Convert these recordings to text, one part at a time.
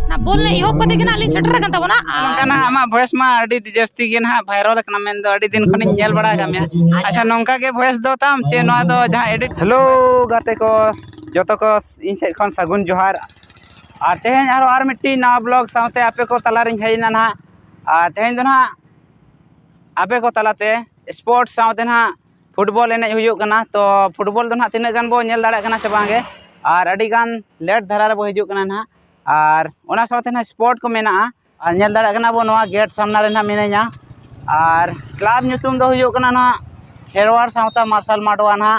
ना बोलने इहो को देखना ली shutter kan tabona kana ama voice ma adi jasti ge na viral kana men do adi din khoni nyel bada ga me acha nongka ge voice do tam che no do jaha edit hello gate ko joto ko in se khon sagun johar ar tehen aro ar mitti na blog saute ape ko talaring heina na tehen do na ape ko talate sports saute na football ene huyuk kana to football do na tina gan bo nyel dara kana se bange ar adi gan late dhara re bo hijuk kana na और ओना साथे ना sport को मेना और nail दाड़ा कना बो नवा गेट सामना रे ना मिनेया और क्लब ᱧᱩᱛᱩᱢ दो हुयो कना ना खेरवाड़ सावता मार्शल माडवा ना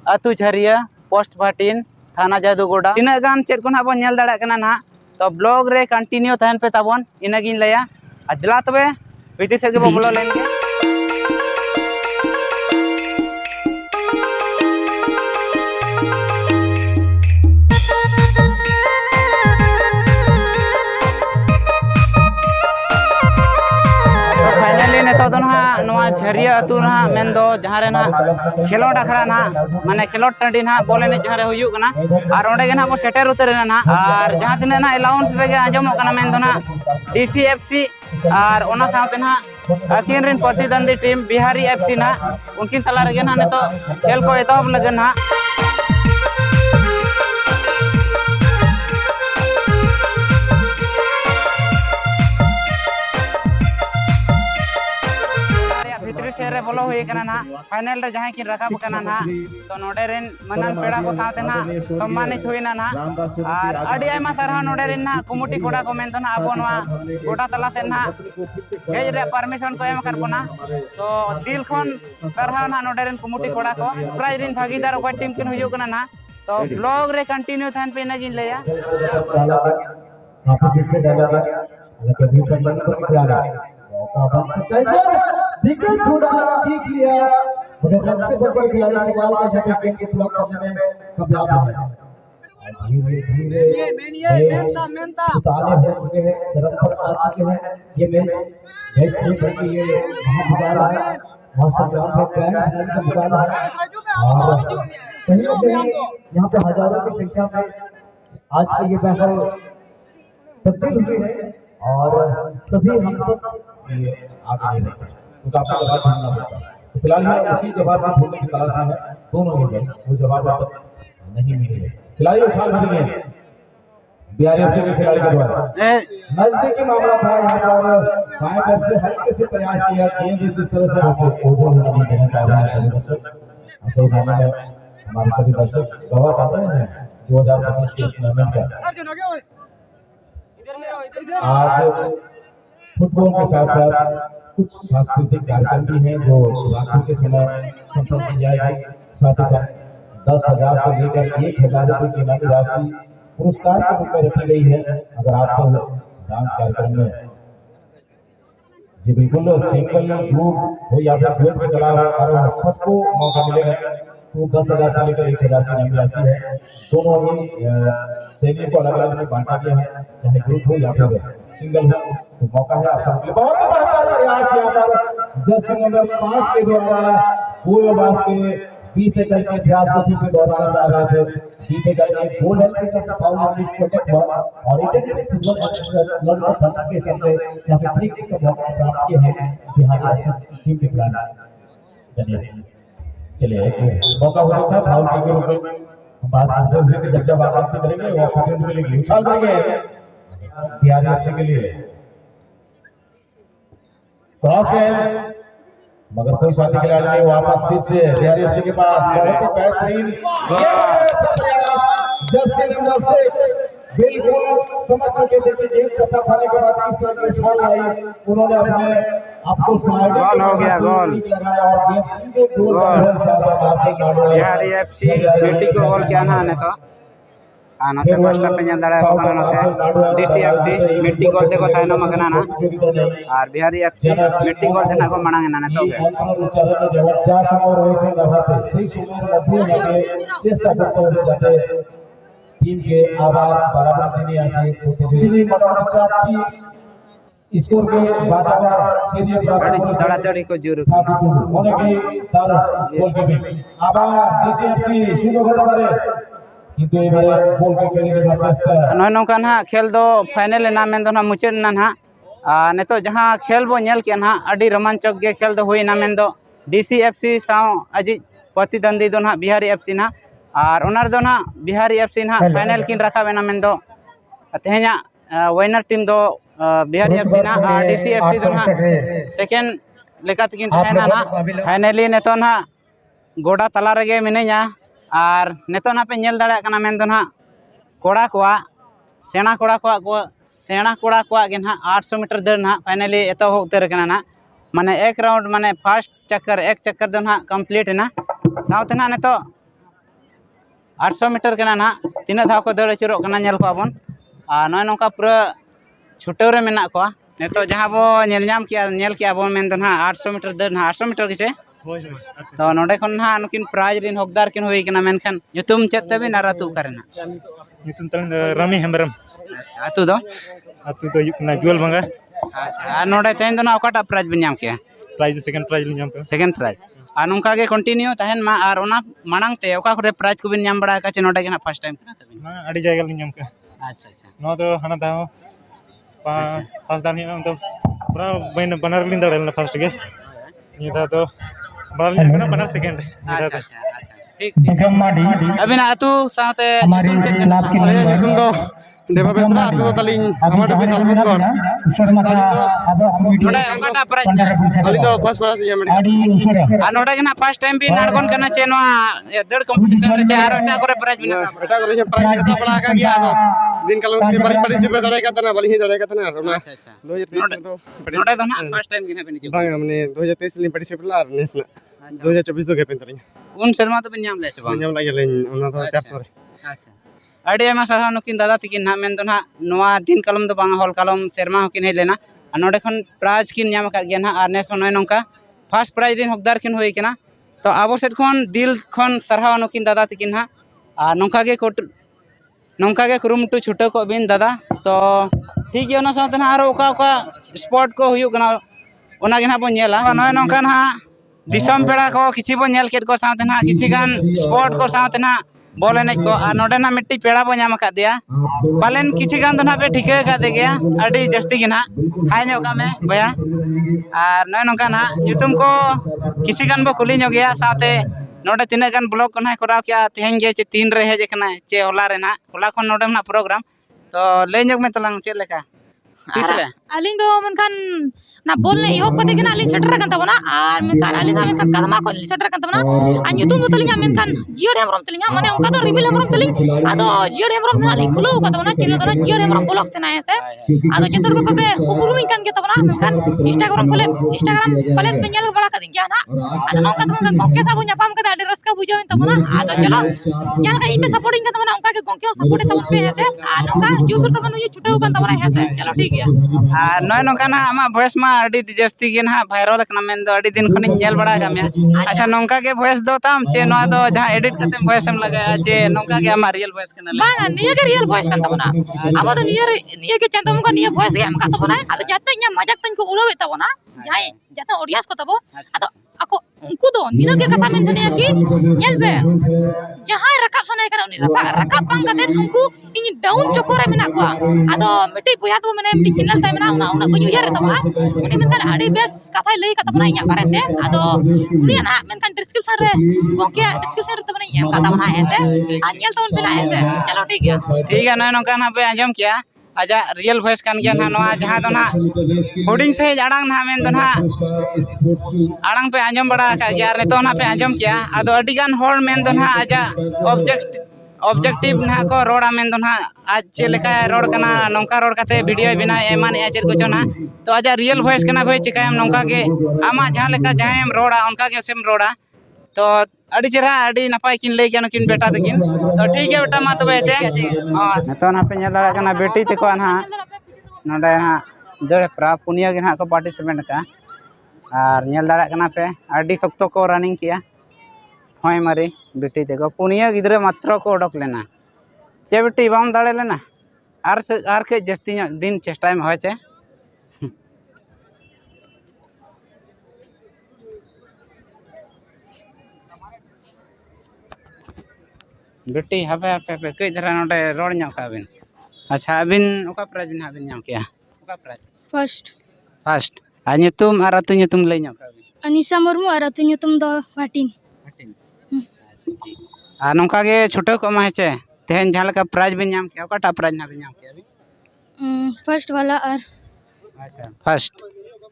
अतु झरिया पोस्ट भाटिन थाना जादूगोड़ा तिना गान चेक को ना बो नेल दाड़ा कना ना तो ब्लॉग रे कंटिन्यू तहन पे ताबन इना गिन लया अजला तबे विधि से के बो बोलो लेंगे झरिया अतु ना मेन दो जहां रे ना खेलोड अखड़ा ना माने खेलोड टंडी ना बोले ने जहां रे हुयु कना और ओंडे गे ना बो सेटर उतर ना और जहां तिना ना अलाउंस रे गे आजमो कना मेन दो ना डीसीएफसी और ओना साथे ना अकिन रिन प्रतिद्वंदी टीम बिहारी एफसी ना उनकिन तला रे गे ना ने तो खेल को एतहब लगन ना रे बोलो हुई कना ना फाइनल रे जहां किन रकाब कना ना तो नोडे रेन मनन पेड़ा को साथे ना सम्मानित हुईना ना और अडी आयमा सरहा नोडे रेन ना कमिटी कोड़ा को मेन तो ना अबो नवा गोटा तला से ना हेज रे परमिशन को एम कर बना तो दिल खन सरहा ना नोडे रेन कमिटी कोड़ा को प्राइज रेन भागीदार को टीम किन हुयो कना ना तो ब्लॉग रे कंटिन्यू थान पे नगिन लेया आप जिससे डाला कभी संबंध पर क्या रहा निकल थोड़ा ठीक लिया मगर सबसे बड़ा खिलाड़ी कमाल का जगह टीम के ब्लॉक करने में कामयाब है धीरे धीरे मेहनता उतारे हो चुके हैं चरम पर आ चुके हैं ये मैच जैसे कि ये महामुकाबला है महासंग्राम में ग्रैंड फाइनल का मुकाबला है और कहीं ना कहीं यहाँ पे हजारों की संख्या में आज का ये बैटल तब्दील हुई है और सभी हम सब ये आगे नहीं रहते तो आपको जवाब ढूंढना पड़ता है तो फिलहाल मैं उसी जवाब को ढूंढने की तलाश में है दोनों ही गए वो जवाब अब नहीं मिले खिलाड़ी उछाल भर गए बीआरएफसी के खिलाड़ी के द्वारा नजदीकी मामला था यहाँ पर बाएं पैर से हल्के से प्रयास किया गेंद जिस तरह से ओझल नहीं देना चाह रहे हैं सभी दर्शक ऐसे ही मामला है हमारे सभी दर्शक गवाह कर रहे हैं 2025 के टूर्नामेंट का आज फुटबॉल के साथ साथ कुछ सांस्कृतिक कार्यक्रम भी हैं जो रात्रि के समय संपन्न की जाएगी साथ ही साथ 10,000 से लेकर 1,000 रुपए की इनामी राशि पुरस्कार के रूप में रखी गई है। अगर आप सब डांस कार्यक्रम में जी बिल्कुल सिंगल ग्रुप हो या फिर ग्रुप के कलाकार सबको मौका मिलेगा तो 10,000 से लेकर 1,000 की इनामी राशि है। दोनों ही श्रेणियों को अलग अलग में बांटा गया है, चाहे ग्रुप हो या फिर सिंगल हो तो मौका है आप सबके लिए। बहुत बेहतर प्रयास यहाँ पर जर्सी नंबर 5 के द्वारा गोलबाज के बीते कल के इतिहास को फिर से दोहराना चाह रहे थे। बीते कल एक गोल है जिसका फाउल नॉटिस को टेक हुआ और इटली से फुटबॉल लड़का फंसा के सामने यहाँ पे फ्री किक का मौका प्राप्त किया है बिहार टीम के खिलाड़ी। चलिए एक मौका हो सकता है फाउल के रूप में हम बात करते हुए कि जब आप बात करेंगे वो अपॉर्चुनिटी मिलेगी। उछाल करेंगे बिहार के लिए क्रॉस है मगर कोई साथी खिलाड़ी नहीं वापस फिर से बिहार के पास बहुत ही बेहतरीन जर्सी नंबर 6 बिल्कुल समझ चुके थे कि गेंद कटा खाने के बाद किस तरह की छाल आई उन्होंने अपने आपको स्लाइड गोल हो गया गोल लगाया और गेंद सीधे गोल बिहार एफसी बेटी को गोल क्या ना ने तो आनते फर्स्ट पे ᱧᱮᱞ ᱫᱟᱲᱮ ᱠᱚ ᱠᱟᱱᱟ ᱱᱚᱛᱮ ᱰᱤᱥᱤএफᱥি ᱢᱤᱴᱴᱤ ᱜᱚᱞ ᱛᱮ ᱠᱚ ᱛᱟᱭᱱᱚᱢ ᱟᱠᱟᱱᱟ ᱱᱟ ᱟᱨ ᱵᱤᱦᱟᱨᱤ ᱮफᱥᱤ ᱢᱤᱴᱴᱤ ᱜᱚᱞ ᱛᱮ ᱱᱟ ᱠᱚ ᱢᱟᱲᱟᱝ ᱮᱱᱟ ᱱᱤᱛᱚᱜ ᱜᱮ टीम के आभार बराबर देने आसे दिल्ली मनोरंजन की स्कोर के बाजार सीरियल दड़ादड़ी को जरूर होने की दर गोल के भी आभार डीसीएफसी शुरू होने वाले किंतु एबारे बॉल के खेलने के चेष्टा नॉय नौका ना खेल दो फाइनल ना मेन दो ना मुचाद ना ना नेतो जहाँ खेल बो नेल के ना अड़ी रोमांचक गे खेल दो हुई ना मेन दो DCFC साव अजी प्रतिद्वंदी दो ना बिहारी FC ना और ओनर दो ना बिहारी FC ना फाइनल किन रखा बेना मेन दो तेहना विनर टीम दो बिहारी FC ना और DCFC दो ना सेकेंड लेका तकिन तहना ना फाइनली नेतो ना गोडा तला रगे मिनेया और नेतो ना पे नेल दाड़ा कना मेन दो ना कोड़ा कोआ सेना कोड़ा कोआ गे ना 800 मीटर दर ना फाइनली एतो हो उतर कना ना माने एक राउंड माने फर्स्ट चक्कर एक चक्कर दो ना कंप्लीट ना साउथ ना नेतो 800 मीटर कना ना तीन धाव को दर अचुरो कना नेल को बन और नय नौका पूरा छुटेव रे मेना को नेतो जहां बो नेल किया बो मेन दो ना 800 मीटर दर ना 800 मीटर किसे तो नोडे खन ना नुकिन प्राइज रिन हकदार किन हुई कना मेनखान युतुम चेत तबे नारातु करना nyutum talang Rami Hembrem आतु दो na jual bangga अच्छा नोडे तेन दो ना ओकाटा प्राइज बिन नाम किया prize second prize li nyam ka second prize और नौका के कंटिन्यू तहन मा और ओना मांग ते ओका करे प्राइज को बिन नाम बड़ा का चे नोडे के ना फर्स्ट टाइम कना तबिन na adi jayga li nyam ka अच्छा अच्छा no do hana daw pas dani na to pura banar lin dal na first ge ni da to banar second अच्छा अच्छा ठीक अभी ना आतु साथे हमारी लाभ के लिए nyutum do deba besra atu do taling amar bi talbun kon नोडे ओकाटा prize ali do pas paras ya med आदि उसरा और नोडे के ना फर्स्ट टाइम भी नाडगोन करना चे नो दड़ कंपटीशन रे चे और एटा करे prize bin eta ko se prize kata bada ka gya do din kalam ke baris participate dare ka tana bali dare ka tana na अच्छा अच्छा 2023 to नोडे तो ना फर्स्ट टाइम गिना बिन bang amne 2023 lin participate la nes na 2024 do ke pen tani उन शर्मा तो बिन नाम ले चे बा nyam lagi len ona to 400 re अच्छा अड़ी आमा सारा नुकिन दादा तकिन ना मेन दो ना नोआ दिन कलम दो बांगा हॉल कलम शर्मा हकिन हे लेना और नोडे खन प्राइज किन नाम का गया ना और नेस नय नौका फर्स्ट प्राइज दिन हकदार किन होई केना तो आबो सेट खन दिल खन सरहाव नुकिन दादा तकिन हा और नौका के कुरुमुटु छुटा को बिन दादा तो ठीक गया ना साथ ना आरो ओका स्पॉट को हुयु कना ओना गे ना बो नेला नय नौका ना दिसम पेड़ा को किछि बो नेल केट को साथ ना किछि गान स्पॉट को साथ ना बॉल एनेज को और नोडे ना मिट्टी पेड़ा बो नाम का दिया पालन किछि गान दो ना पे ठिके का दे गया अड़ी जस्ती गे ना हाय नो का में भैया और नय नौका ना युतुम को किछि गान बो कुली नो गया साथे नोडे तिने गान ब्लॉग को ना कराव किया तेहन गे चे 3 रे हेज कना चे होला रे ना होला खन नोडे ना प्रोग्राम तो ले ᱧᱚᱜ में तलंग चे लेका तीसरे अलिंग दो मनखान ना बोलने इहो को देखना अलिंग सेटर kan tabona ar मनखान अलिंग ना मनखान kadama ko सेटर kan tabona a nyutum talinya मनखान जियो हेमरम तलिnya माने उनका तो रिवील हेमरम तलिंग आदो जियो हेमरम ना लि खुलो का tabona चले दो जियो हेमरम ब्लॉग तना है आदो जतर को पे उपरुमी kan के tabona मनखान इंस्टाग्राम पले पेंजल बड़ा का दिया ना आदो नौका तमन गोके साबु ᱧᱟᱯᱟᱢ kada ade raska बुझावन tabona आदो चलो yang ka ipe supporting kan tabona उनका के गोके सपोर्ट tabon पे है से आ नौका यूसुर tabon ये छुटेउ kan tabona है से चलो ठीक है और नय नौका ना आमा वॉइस मा अड़ी जस्ती गे ना वायरल कना मेन दो अड़ी दिन खनि नेल बड़ा का में अच्छा नौका के वॉइस दो ताम चे नो दो जहां एडिट करते वॉइस हम लगाया चे नौका के आमा रियल वॉइस कना ले बांगा निया के real voice kan tabona abo do niya ke chantam ko niya voice ge am ka tabona ado jate nya majak tan ko ulobe tabona jai jate audience ko tabo ado ako unku do nina ke kata mention ya ki nyel be jahan rakap sanai kana uni rakap bang kate unku ini down chokore mena ko ado meti boya to mene meti channel ta mena una ko user tabona uni menkan adi bes kata lei kata tabona nya barete ado uni na menkan description re goke description re tabona nya kata tabona ऐसे anyel tabon pela ऐसे चलो ठीक है ठीक है नय नौका ना पे आजम किया आजा रियल वॉइस कान गया ना नोआ जहां दो ना होर्डिंग से आड़ांग ना मेन दो ना आड़ांग पे आजम बड़ा का गया ने तो ना पे आजम किया आदो अडी गान होर मेन दो ना आजा ऑब्जेक्टिव ना को रोड़ा मेन दो ना आज चे लेका रोड कना नौका रोड काते वीडियो बिना एमान एचर को चना तो आजा रियल वॉइस कना भाई चिकायम नौका के आमा जहां लेका जहां रोड़ा उनका के सेम रोड़ा तो अड़ी चेहरा अड़ी नपाय किन ले गया किन बेटा तकिन तो ठीक है बेटा मा तबे छे हां तो ना पे नेल दाड़ा कना बेटी ते को ना नोडे ना दड़ प्रा पुनिया के ना को पार्टिसिपेंट का और नेल दाड़ा कना पे अड़ी सख्तो को रनिंग किया होय मारी बेटी ते को पुनिया गिदरे मात्र को ओडक लेना चे बेटी बाम दाड़े लेना आर के जस्ती दिन चेष्टा में होय छे बेटी हापे हापे हापे कई धरा नोडे रोड ᱧᱚᱜ ᱠᱟᱵᱤᱱ अच्छा अबिन ओका प्राइज बिन हाबिन ᱧᱟᱢ ᱠᱮᱭᱟ ओका प्राइज फर्स्ट आ ᱧᱩᱛᱩᱢ ᱟᱨ ᱟᱹᱛᱩ ᱧᱩᱛᱩᱢ ᱞᱟᱹᱭ ᱧᱚᱜ ᱠᱟᱵᱤन अनिशा मुर्मू और अतु ᱧᱩᱛᱩᱢ ᱫᱚ ᱵᱷᱟᱴᱤᱱ ᱟᱨ ᱱᱚᱝᱠᱟ ᱜᱮ ᱪᱷᱩᱴᱟᱹᱣ ᱠᱚᱜ ᱢᱟ ᱦᱮᱸᱪᱮ ᱛᱮᱦᱮᱧ ᱡᱟᱦᱟᱸ ᱞᱮᱠᱟ ᱯᱨᱟइज बिन ᱧᱟᱢ ᱠᱮᱭᱟ ᱚᱠᱟᱴᱟᱜ ᱯᱨᱟइज ᱱᱟᱦᱟᱜ ᱵᱤᱱ ᱧᱟᱢ ᱠᱮᱭᱟ ᱵᱤᱱ फर्स्ट वाला और अच्छा फर्स्ट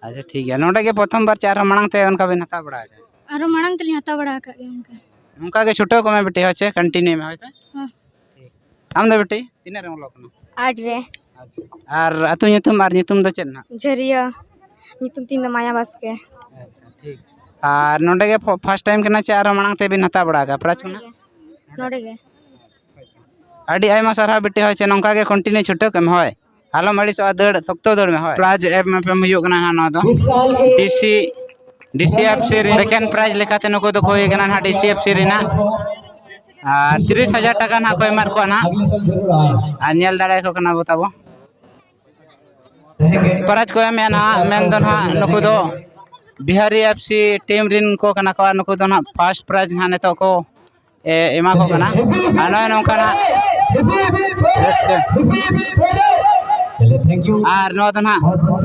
अच्छा ठीक है नोडे के प्रथम बार चार मांग ते उनका बिन हता बड़ा है आरो मांग तली हता बड़ा का उनका उनका के छुटो को में बेटी होचे कंटिन्यू में होते हां ठीक हम दे बेटी तीन रे लोग ना 8 रे अच्छा और अतु ᱧᱩᱛᱩᱢ आर ᱧᱩᱛᱩम दो चेन ना झरिया ᱧᱩᱛᱩᱢ तीन द माया बास्के अच्छा ठीक और नोडे के फर्स्ट टाइम के ना चार मांग ते बिन हता बड़ा का प्राइज ना नोडे के अड़ी आयमा सारा बेटी होचे नोंका के कंटिन्यू छुटो कम होय आलम अड़ी दड़ सख्तो दड़ में होय प्राइज एप में पे हुयो कना ना नो दो डीसीएफ सीरीज सेकंड प्राइज लेखाते नको दो कोई कना ना डीसीएफ सीरीज ना 30,000 टाका ना कोई मार को ना आ नेल दाड़े को कना बताबो प्राइज को में ना मेन दो ना नको दो बिहारी एफसी टीम रिन को कना को नको दो ना फर्स्ट प्राइज ना नेतो को एमा को कना आनो नोंका ना और नो दो ना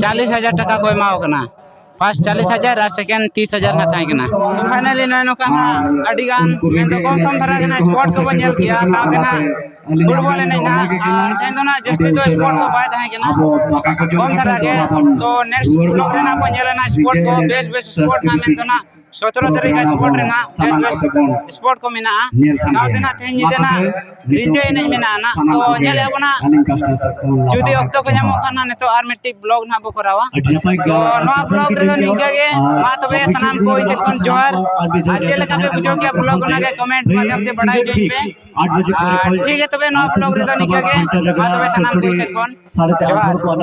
40,000 टाका को एमाओ कना फर्स्ट 40,000 और सेकंड 30,000 ना थाई कना फाइनली नो कना अडी गान में तो कम कम धरा कना स्पोर्ट को बनेल किया साथ ना फुटबॉल ने ना तेन दो ना जस्ती तो स्पोर्ट को बाय थाई कना कम धरा के तो नेक्स्ट ब्लॉग रे ना बनेल ना स्पोर्ट को बेस स्पोर्ट ना में तो ना 17 तारीख का स्पोर्ट रे ना बेस स्पोर्ट को मिना साथ ना तेन जी ना रिजे नहीं मिना ना तो नेले बना जुदी अक्तो को जामो कना ने तो आर मिट्टी ब्लॉग ना बो करावा तो नो ब्लॉग रे तो निका के मा तबे तनाम को इते कोन जोहर आज लगा पे बुझो के ब्लॉग ना के कमेंट माध्यम से बढ़ाई जोई पे ठीक है तबे नो ब्लॉग रे तो निका के मा तबे तनाम को इते कोन जोहर।